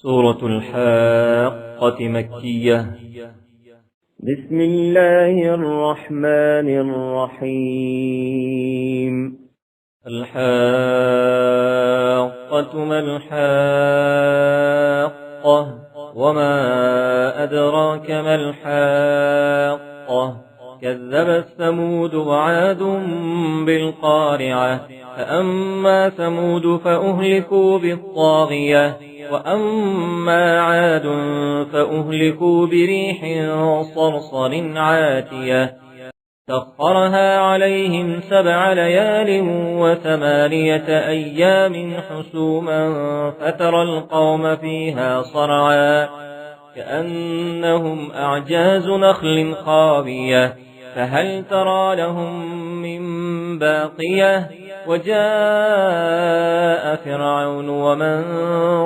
سورة الحاقة مكية. بسم الله الرحمن الرحيم. الحاقة ما الحاقة وما أدراك ما الحاقة. كذبت ثمود وعاد بالقارعة. فأما ثمود فأهلكوا بالطاغية وأما عاد فأهلكوا بريح صرصر عاتية سخرها عليهم 7 ليال و8 أيام حسوما فترى القوم فيها صرعا كأنهم أعجاز نخل خاوية فهل ترى لهم من باقية. وجاء فرعون ومن